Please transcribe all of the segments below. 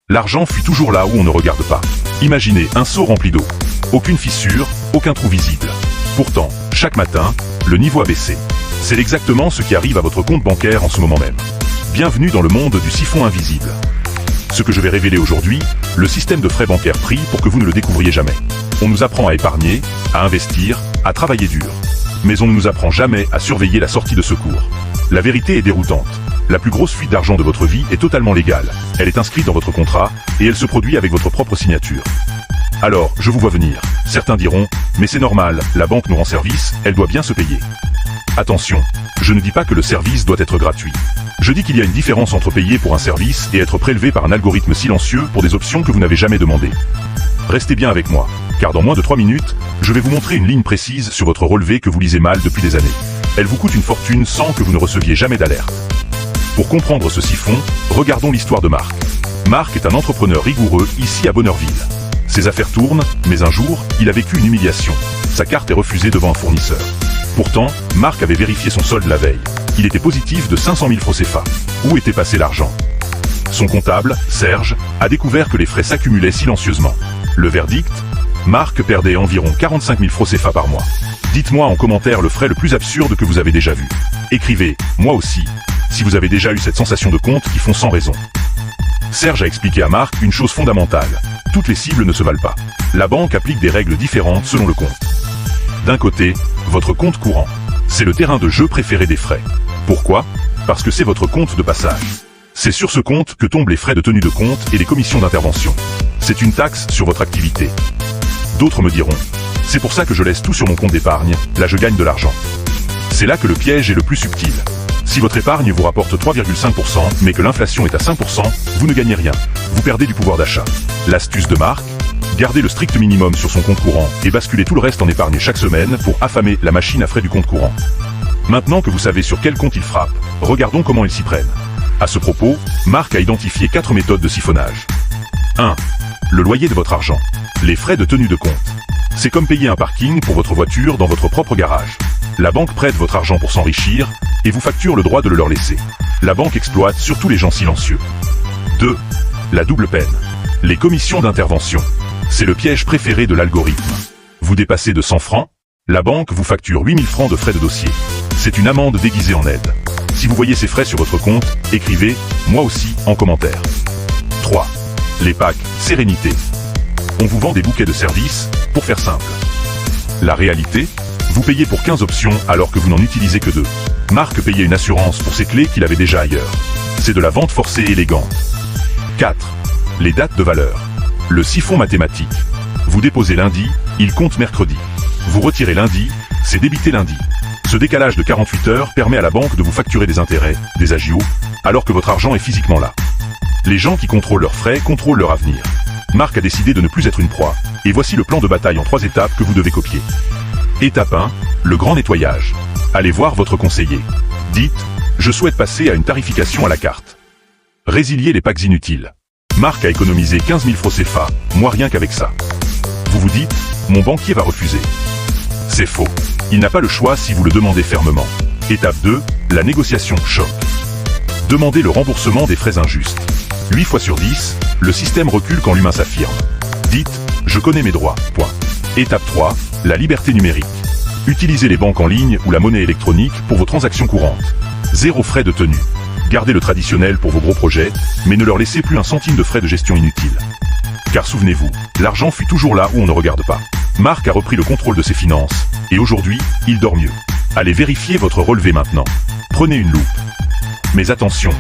L'argent fuit toujours là où on ne regarde pas. Imaginez un seau rempli d'eau. Aucune fissure, aucun trou visible. Pourtant, chaque matin, le niveau a baissé. C'est exactement ce qui arrive à votre compte bancaire en ce moment même. Bienvenue dans le monde du siphon invisible. Ce que je vais révéler aujourd'hui, le système de frais bancaires pris pour que vous ne le découvriez jamais. On nous apprend à épargner, à investir, à travailler dur. Mais on ne nous apprend jamais à surveiller la sortie de secours. La vérité est déroutante. La plus grosse fuite d'argent de votre vie est totalement légale. Elle est inscrite dans votre contrat et elle se produit avec votre propre signature. Alors, je vous vois venir. Certains diront, mais c'est normal, la banque nous rend service, elle doit bien se payer. Attention, je ne dis pas que le service doit être gratuit. Je dis qu'il y a une différence entre payer pour un service et être prélevé par un algorithme silencieux pour des options que vous n'avez jamais demandées. Restez bien avec moi, car dans moins de 3 minutes, je vais vous montrer une ligne précise sur votre relevé que vous lisez mal depuis des années. Elle vous coûte une fortune sans que vous ne receviez jamais d'alerte. Pour comprendre ce siphon, regardons l'histoire de Marc. Marc est un entrepreneur rigoureux ici à Bonheurville. Ses affaires tournent, mais un jour, il a vécu une humiliation. Sa carte est refusée devant un fournisseur. Pourtant, Marc avait vérifié son solde la veille. Il était positif de 500 000 francs CFA. Où était passé l'argent? Son comptable, Serge, a découvert que les frais s'accumulaient silencieusement. Le verdict? Marc perdait environ 45 000 francs CFA par mois. Dites-moi en commentaire le frais le plus absurde que vous avez déjà vu. Écrivez, moi aussi, si vous avez déjà eu cette sensation de comptes qui font sans raison. Serge a expliqué à Marc une chose fondamentale. Toutes les cibles ne se valent pas. La banque applique des règles différentes selon le compte. D'un côté, votre compte courant. C'est le terrain de jeu préféré des frais. Pourquoi? Parce que c'est votre compte de passage. C'est sur ce compte que tombent les frais de tenue de compte et les commissions d'intervention. C'est une taxe sur votre activité. D'autres me diront, c'est pour ça que je laisse tout sur mon compte d'épargne, là je gagne de l'argent. C'est là que le piège est le plus subtil. Si votre épargne vous rapporte 3,5%, mais que l'inflation est à 5%, vous ne gagnez rien. Vous perdez du pouvoir d'achat. L'astuce de Marc? Garder le strict minimum sur son compte courant et basculer tout le reste en épargne chaque semaine pour affamer la machine à frais du compte courant. Maintenant que vous savez sur quel compte il frappe, regardons comment ils s'y prennent. À ce propos, Marc a identifié 4 méthodes de siphonnage. 1. Le loyer de votre argent. Les frais de tenue de compte. C'est comme payer un parking pour votre voiture dans votre propre garage. La banque prête votre argent pour s'enrichir et vous facture le droit de le leur laisser. La banque exploite surtout les gens silencieux. 2. La double peine. Les commissions d'intervention. C'est le piège préféré de l'algorithme. Vous dépassez de 100 francs, la banque vous facture 8 000 francs de frais de dossier. C'est une amende déguisée en aide. Si vous voyez ces frais sur votre compte, écrivez « moi aussi » en commentaire. 3. Les packs Sérénité. On vous vend des bouquets de services, pour faire simple. La réalité? Vous payez pour 15 options alors que vous n'en utilisez que 2. Marc payait une assurance pour ses clés qu'il avait déjà ailleurs. C'est de la vente forcée élégante. 4. Les dates de valeur. Le siphon mathématique. Vous déposez lundi, il compte mercredi. Vous retirez lundi, c'est débité lundi. Ce décalage de 48 heures permet à la banque de vous facturer des intérêts, des agios, alors que votre argent est physiquement là. Les gens qui contrôlent leurs frais contrôlent leur avenir. Marc a décidé de ne plus être une proie, et voici le plan de bataille en 3 étapes que vous devez copier. Étape 1, le grand nettoyage. Allez voir votre conseiller. Dites, je souhaite passer à une tarification à la carte. Résiliez les packs inutiles. Marc a économisé 15 000 francs CFA, moi rien qu'avec ça. Vous vous dites, mon banquier va refuser. C'est faux. Il n'a pas le choix si vous le demandez fermement. Étape 2, la négociation choc. Demandez le remboursement des frais injustes. 8 fois sur 10, le système recule quand l'humain s'affirme. Dites, je connais mes droits, point. Étape 3, la liberté numérique. Utilisez les banques en ligne ou la monnaie électronique pour vos transactions courantes. 0 frais de tenue. Gardez le traditionnel pour vos gros projets, mais ne leur laissez plus un centime de frais de gestion inutiles. Car souvenez-vous, l'argent fuit toujours là où on ne regarde pas. Marc a repris le contrôle de ses finances, et aujourd'hui, il dort mieux. Allez vérifier votre relevé maintenant. Prenez une loupe. Mais attention,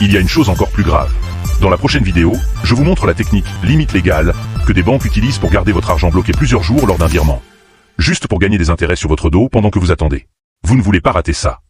il y a une chose encore plus grave. Dans la prochaine vidéo, je vous montre la technique limite légale que des banques utilisent pour garder votre argent bloqué plusieurs jours lors d'un virement. Juste pour gagner des intérêts sur votre dos pendant que vous attendez. Vous ne voulez pas rater ça.